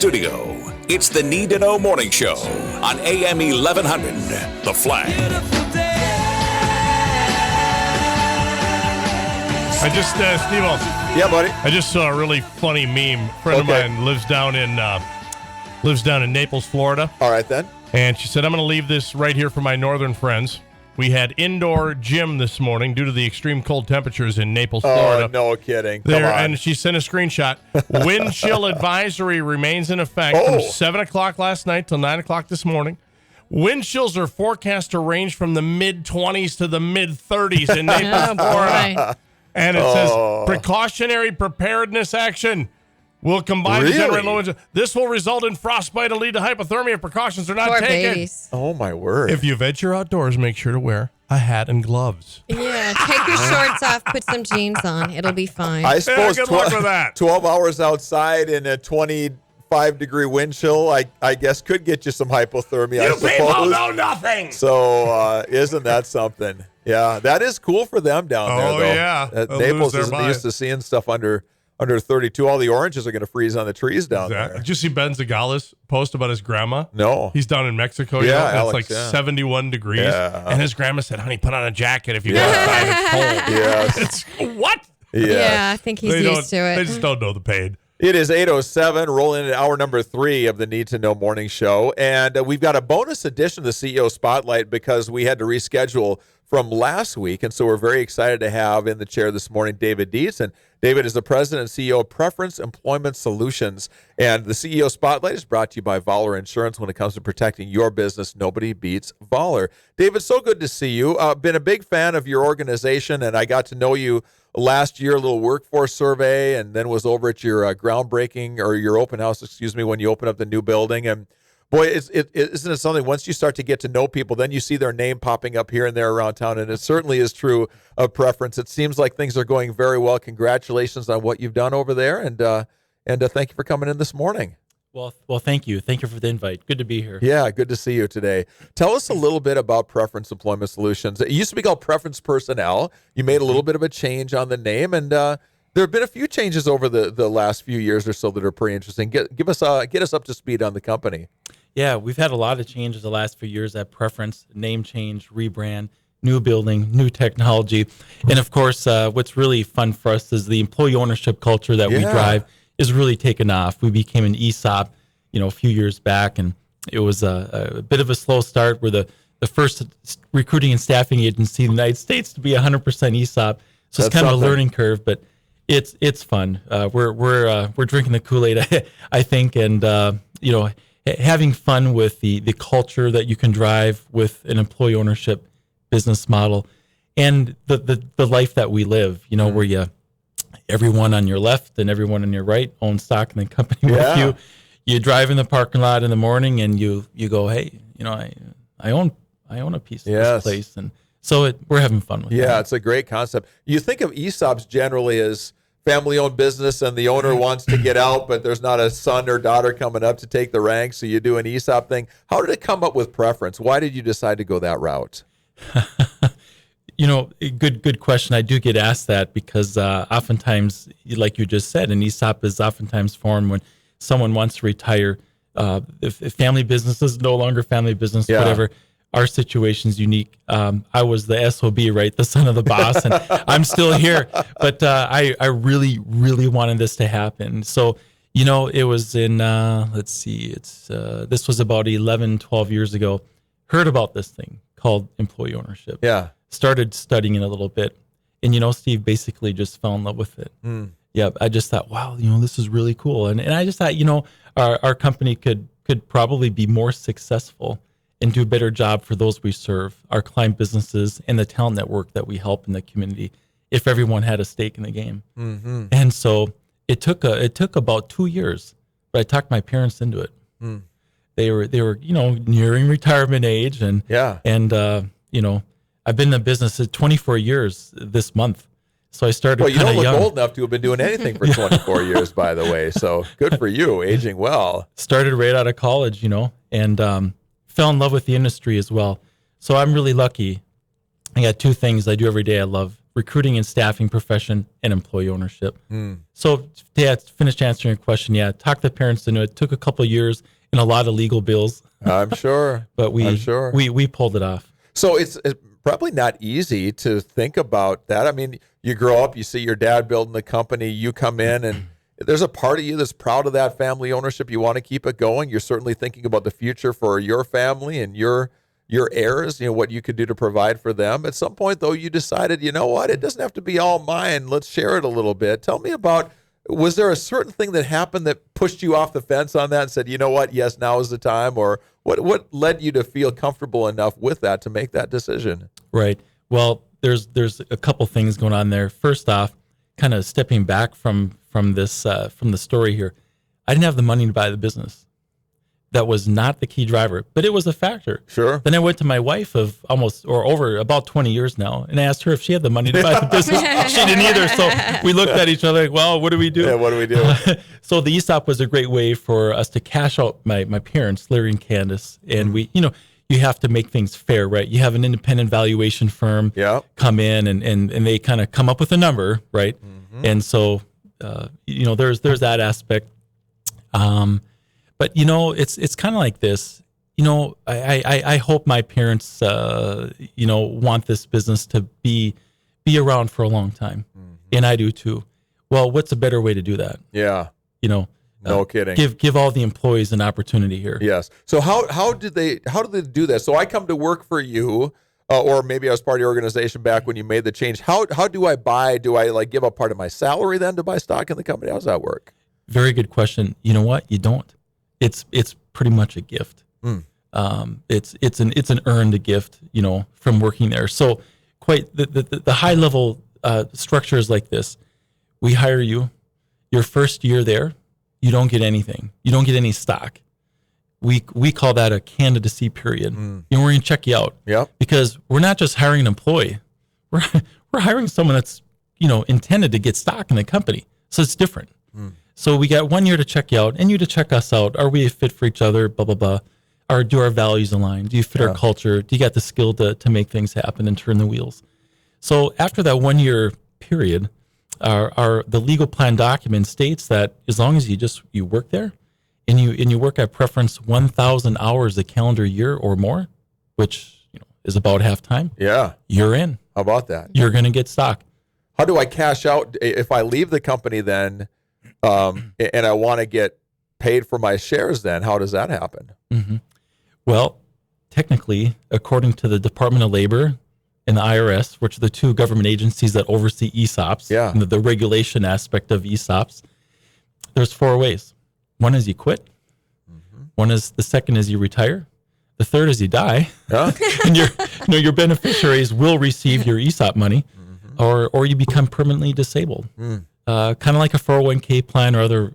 Studio. It's the Need to Know Morning Show on AM 1100. The Flag. I just, Steve-O. Yeah, buddy. I just saw a really funny meme. A friend of mine lives down in Naples, Florida. All right, then. And she said, I'm going to leave this right here for my northern friends. We had indoor gym this morning due to the extreme cold temperatures in Naples, Florida. Oh, no kidding. Come on. on. And she sent a screenshot. Wind chill advisory remains in effect from 7 o'clock last night till 9 o'clock this morning. Wind chills are forecast to range from the mid-20s to the mid-30s in Naples, Florida. And it says, precautionary preparedness action will combine to generate low winds. This will result in frostbite and lead to hypothermia. Precautions are not taken. Babies. Oh, my word. If you venture outdoors, make sure to wear a hat and gloves. Yeah, take your shorts off, put some jeans on. It'll be fine. I suppose good luck with that. 12 hours outside in a 25-degree wind chill, I guess, could get you some hypothermia, I suppose. People know nothing. So isn't that something? Yeah, that is cool for them down there, though. Oh, yeah. Naples isn't used to seeing stuff under 32. All the oranges are going to freeze on the trees down there. Did you see Ben Zagala's post about his grandma? No. He's down in Mexico. Yeah, and Alex, it's like 71 degrees. Yeah. And his grandma said, honey, put on a jacket if you go outside. It's cold. Yes. It's what? Yeah, I think he's used to it. They just don't know the pain. It is 8:07, rolling into hour number 3 of the Need to Know Morning Show. And we've got a bonus edition of the CEO Spotlight because we had to reschedule from last week. And so we're very excited to have in the chair this morning David Dietz. And David is the president and CEO of Preference Employment Solutions. And the CEO Spotlight is brought to you by Vaaler Insurance. When it comes to protecting your business, nobody beats Vaaler. David, so good to see you. Been a big fan of your organization, and I got to know you last year, a little workforce survey, and then was over at your groundbreaking or your open house, when you opened up the new building. And boy, isn't it something, once you start to get to know people, then you see their name popping up here and there around town, and it certainly is true of Preference. It seems like things are going very well. Congratulations on what you've done over there, and thank you for coming in this morning. Well, thank you. Thank you for the invite. Good to be here. Yeah, good to see you today. Tell us a little bit about Preference Employment Solutions. It used to be called Preference Personnel. You made a little bit of a change on the name, and there have been a few changes over the last few years or so that are pretty interesting. Get us up to speed on the company. Yeah, we've had a lot of changes the last few years at Preference, name change, rebrand, new building, new technology. And of course, what's really fun for us is the employee ownership culture that we drive is really taken off. We became an ESOP, a few years back, and it was a bit of a slow start. We're the first recruiting and staffing agency in the United States to be 100% ESOP. So it's kind of a learning curve, but it's fun. We're drinking the Kool-Aid, I think, and having fun with the culture that you can drive with an employee ownership business model, and the life that we live. Where everyone on your left and everyone on your right owns stock in the company with you. You drive in the parking lot in the morning and you go, hey, I own a piece of this place, and so we're having fun with it. Yeah, it's a great concept. You think of ESOPs generally as family-owned business, and the owner wants to get out, but there's not a son or daughter coming up to take the ranks, so you do an ESOP thing. How did it come up with Preference? Why did you decide to go that route? Good question. I do get asked that because oftentimes, like you just said, an ESOP is oftentimes formed when someone wants to retire. If family business is no longer family business, whatever. Our situation's unique. I was the SOB, right? The son of the boss, and I'm still here. But I really, really wanted this to happen. So, it was in, this was about 11, 12 years ago. Heard about this thing called employee ownership. Yeah. Started studying it a little bit. And, Steve basically just fell in love with it. Yeah. I just thought, wow, this is really cool. And I just thought, our company could probably be more successful and do a better job for those we serve, our client businesses, and the talent network that we help in the community, if everyone had a stake in the game. Mm-hmm. And so it took about 2 years, but I talked my parents into it. They were nearing retirement age, and I've been in the business at 24 years this month. So I started. Well, you don't look young. old enough to have been doing anything for 24 years, by the way. So good for you, aging well. Started right out of college, and fell in love with the industry as well. So I'm really lucky. I got two things I do every day. I love recruiting and staffing profession, and employee ownership. So to finish answering your question, talk to the parents into it. It took a couple of years and a lot of legal bills. I'm sure. But we pulled it off. So it's probably not easy to think about that. I mean, you grow up, you see your dad building the company, you come in, and there's a part of you that's proud of that family ownership. You want to keep it going. You're certainly thinking about the future for your family and your heirs, what you could do to provide for them. At some point, though, you decided, you know what, it doesn't have to be all mine. Let's share it a little bit. Tell me about, was there a certain thing that happened that pushed you off the fence on that and said, you know what, yes, now is the time? Or what led you to feel comfortable enough with that to make that decision? Right. Well, there's a couple things going on there. First off, kind of stepping back from the story here, I didn't have the money to buy the business. That was not the key driver, but it was a factor. Sure. Then I went to my wife of over about 20 years now, and I asked her if she had the money to buy the business. She didn't either. So we looked at each other like, well, what do we do? Yeah, what do we do? So the ESOP was a great way for us to cash out my parents, Larry and Candace. And we, you have to make things fair, right? You have an independent valuation firm come in and they kind of come up with a number, right? Mm-hmm. And so, there's that aspect. But it's kind of like this. I hope my parents, want this business to be around for a long time, and I do too. Well, what's a better way to do that? Yeah, no kidding. Give all the employees an opportunity here. Yes. So how did they do that? So I come to work for you, or maybe I was part of your organization back when you made the change. How do I buy? Do I give up part of my salary then to buy stock in the company? How does that work? Very good question. You know what? You don't. It's pretty much a gift. It's an earned gift, from working there. So quite the high level structure is like this. We hire you. Your first year there, you don't get anything. You don't get any stock. We call that a candidacy period. We're going to check you out. Yep. Because we're not just hiring an employee. We're hiring someone that's intended to get stock in the company. So it's different. So we got 1 year to check you out, and you to check us out. Are we a fit for each other? Blah, blah, blah. Or do our values align? Do you fit our culture? Do you got the skill to make things happen and turn the wheels? So after that 1 year period, the legal plan document states that as long as you work there and you work at preference 1,000 hours a calendar year or more, which is about half time. Yeah. You're in. How about that? You're going to get stock. How do I cash out if I leave the company then? And I want to get paid for my shares then, how does that happen? Mm-hmm. Well, technically, according to the Department of Labor and the IRS, which are the two government agencies that oversee ESOPs, and the regulation aspect of ESOPs, there's 4 ways. One is you quit. The second is you retire. The third is you die. And your beneficiaries will receive your ESOP money, or you become permanently disabled. Kind of like a 401k plan or other,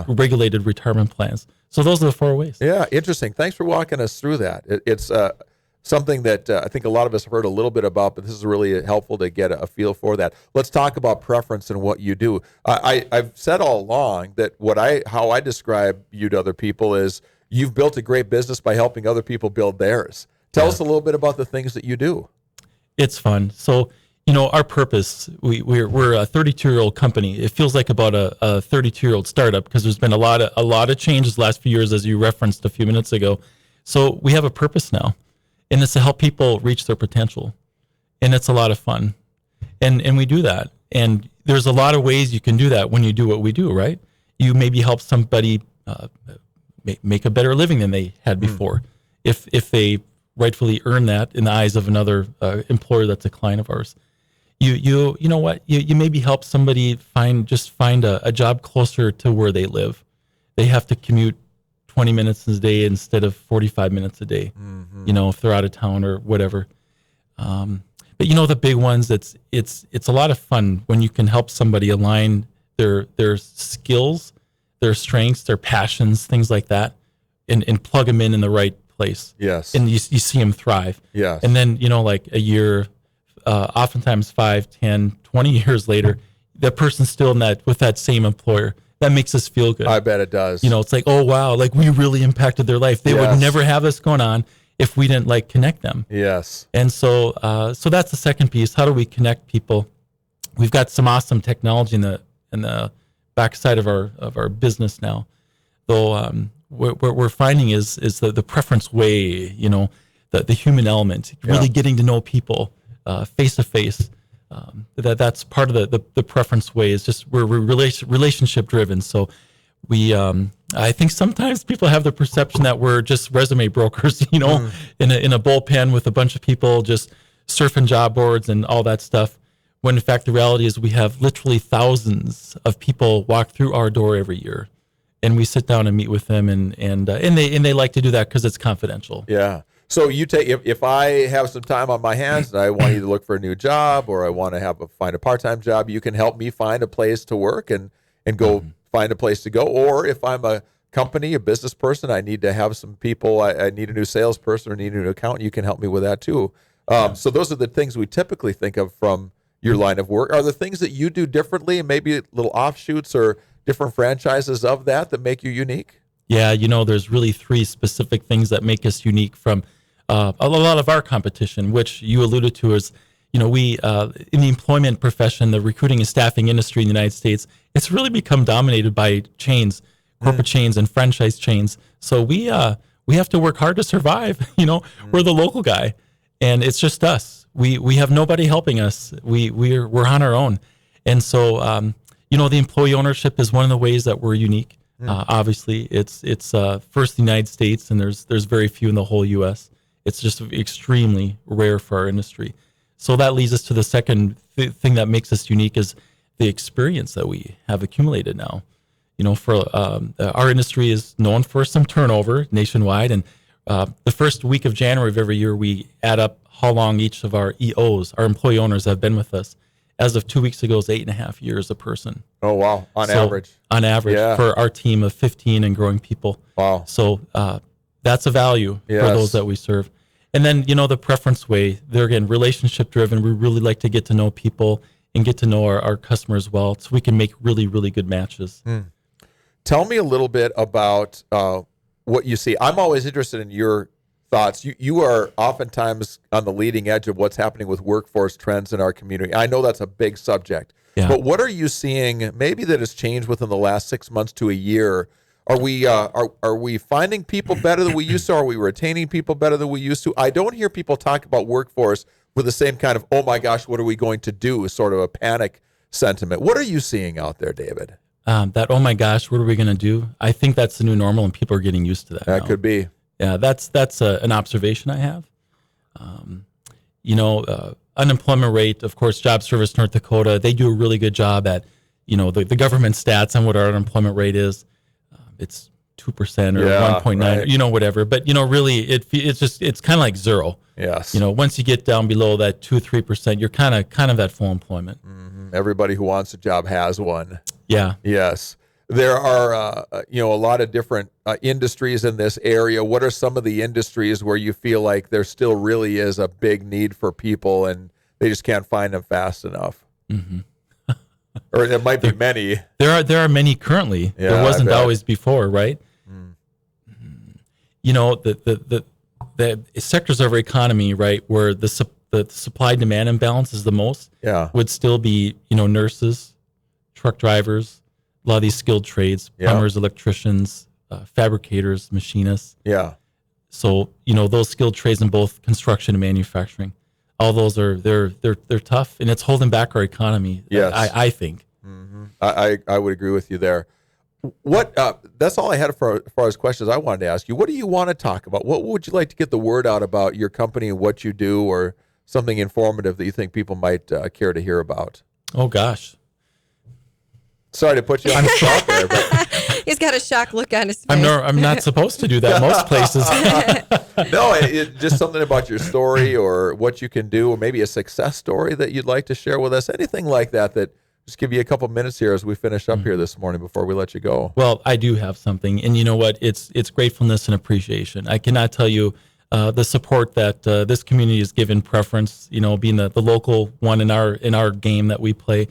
regulated retirement plans. So those are the 4 ways. Yeah, interesting. Thanks for walking us through that. It's something that I think a lot of us have heard a little bit about, but this is really helpful to get a feel for that. Let's talk about preference and what you do. I've said all along that how I describe you to other people is you've built a great business by helping other people build theirs. Tell us a little bit about the things that you do. It's fun. So, our purpose, we're a 32-year-old company. It feels like about a 32-year-old startup because there's been a lot of changes the last few years, as you referenced a few minutes ago. So we have a purpose now, and it's to help people reach their potential, and it's a lot of fun, and we do that. And there's a lot of ways you can do that when you do what we do, right? You maybe help somebody make a better living than they had before, if they rightfully earn that in the eyes of another employer that's a client of ours. You know what? You maybe help somebody find a job closer to where they live. They have to commute 20 minutes a day instead of 45 minutes a day, if they're out of town or whatever. But the big ones, it's a lot of fun when you can help somebody align their skills, their strengths, their passions, things like that, and plug them in the right place. Yes. And you see them thrive. Yes. And then, like a year, oftentimes 5, 10, 20 years later, that person's still with that same employer. That makes us feel good. I bet it does. It's like, oh, wow, like we really impacted their life. They would never have this going on if we didn't connect them. Yes. And so that's the second piece. How do we connect people we've got some awesome technology in the backside of our business now. Though what we're finding is the preference way, the human element, really getting to know people face to face. That's part of the preference way. Is just we're relationship driven. So we I think sometimes people have the perception that we're just resume brokers, in a bullpen with a bunch of people just surfing job boards and all that stuff. When in fact the reality is we have literally thousands of people walk through our door every year, and we sit down and meet with them, and they like to do that because it's confidential. Yeah. So you take if I have some time on my hands and I want you to look for a new job, or I want to find a part-time job, you can help me find a place to work and go find a place to go. Or if I'm a company, a business person, I need to have some people. I need a new salesperson or need a new accountant. You can help me with that too. So those are the things we typically think of from your line of work. Are there things that you do differently, and maybe little offshoots or different franchises of that make you unique? Yeah, there's really 3 specific things that make us unique from a lot of our competition, which you alluded to is, we in the employment profession, the recruiting and staffing industry in the United States, it's really become dominated by chains, corporate chains and franchise chains. So we have to work hard to survive. We're the local guy, and it's just us. We have nobody helping us. We're on our own, and so the employee ownership is one of the ways that we're unique. Obviously, it's first in the United States, and there's very few in the whole U.S. It's just extremely rare for our industry. So that leads us to the second thing that makes us unique is the experience that we have accumulated now. For our industry is known for some turnover nationwide, and the first week of January of every year, we add up how long each of our EOs, our employee owners, have been with us. As of 2 weeks ago, it's 8.5 years a person. Oh, wow. On average. On average, for our team of 15 and growing people. Wow. So that's a value for those that we serve. And then, the preference way, they're, again, relationship driven. We really like to get to know people and get to know our customers well, so we can make really, really good matches. Tell me a little bit about what you see. I'm always interested in your thoughts. You are oftentimes on the leading edge of what's happening with workforce trends in our community. I know that's a big subject, but what are you seeing maybe that has changed within the last 6 months to a year? Are we finding people better than we used to? Are we retaining people better than we used to? I don't hear people talk about workforce with the same kind of, oh my gosh, what are we going to do? Sort of a panic sentiment. What are you seeing out there, David? That, oh my gosh, what are we going to do? I think that's the new normal, and people are getting used to that. That now. Could be. Yeah, that's an observation I have. Unemployment rate, of course, Job Service North Dakota, they do a really good job at, the government stats on what our unemployment rate is. It's 2% or 1.9, right. Whatever. But, really, it's kind of like zero. Yes. Once you get down below that 2-3%, you're kind of at full employment. Mm-hmm. Everybody who wants a job has one. Yeah. Yes. There are, a lot of different industries in this area. What are some of the industries where you feel like there still really is a big need for people and they just can't find them fast enough? Mm-hmm. Or there might be many. There are many currently. Yeah, there wasn't always before, right? The sectors of our economy, right, where the supply demand imbalance is the most, would still be nurses, truck drivers, a lot of these skilled trades, plumbers, electricians, fabricators, machinists. Yeah. So those skilled trades in both construction and manufacturing. All those they're tough, and it's holding back our economy. Yes. I think. Mm-hmm. I would agree with you there. What that's all I had as far as questions I wanted to ask you. What do you want to talk about? What would you like to get the word out about your company and what you do, or something informative that you think people might care to hear about? Oh gosh. Sorry to put you on the spot there, but he's got a shocked look on his face. I'm not supposed to do that most places. No, just something about your story or what you can do, or maybe a success story that you'd like to share with us. Anything like that just give you a couple minutes here as we finish up here this morning before we let you go. Well, I do have something, and you know what? It's gratefulness and appreciation. I cannot tell you the support that this community has given preference. Being the local one in our game that we play.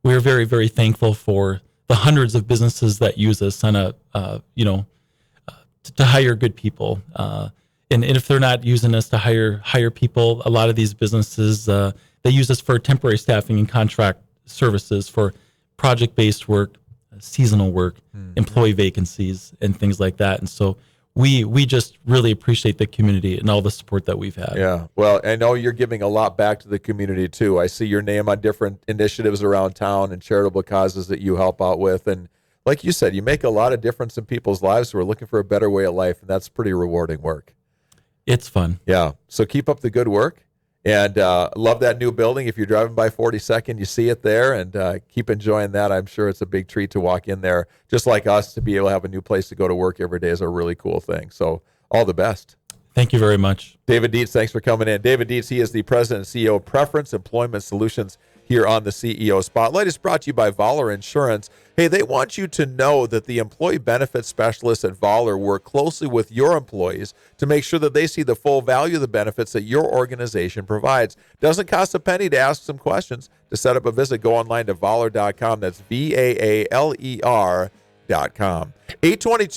We're very, very thankful for the hundreds of businesses that use us on to hire good people. And if they're not using us to hire people, a lot of these businesses, they use us for temporary staffing and contract services for project-based work, seasonal work, employee vacancies, and things like that. And so we just really appreciate the community and all the support that we've had. Yeah. Well, I know you're giving a lot back to the community too. I see your name on different initiatives around town and charitable causes that you help out with. And like you said, you make a lot of difference in people's lives who are looking for a better way of life. And that's pretty rewarding work. It's fun. Yeah. So keep up the good work. And love that new building. If you're driving by 42nd, you see it there, and keep enjoying that. I'm sure it's a big treat to walk in there. Just like us, to be able to have a new place to go to work every day is a really cool thing. So all the best. Thank you very much. David Dietz, thanks for coming in. David Dietz, he is the president and CEO of Preference Employment Solutions here on the CEO Spotlight. It's brought to you by Vaaler Insurance. Hey, they want you to know that the employee benefits specialists at Vaaler work closely with your employees to make sure that they see the full value of the benefits that your organization provides. Doesn't cost a penny to ask some questions. To set up a visit, go online to Vaaler.com. That's VAALER.com. 822.